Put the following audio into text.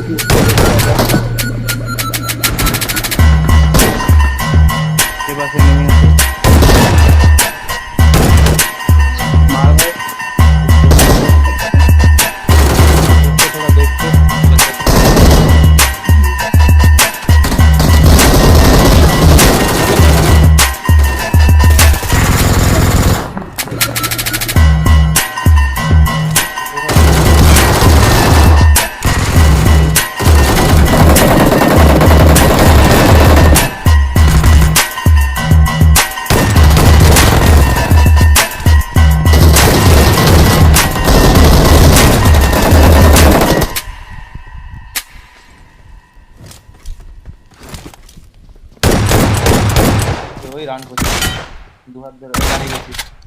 के पास एनिमी আছে मार भाई इसको थोड़ा देखते ওই রান করছি দু হাত ধরে দাঁড়িয়ে গেছি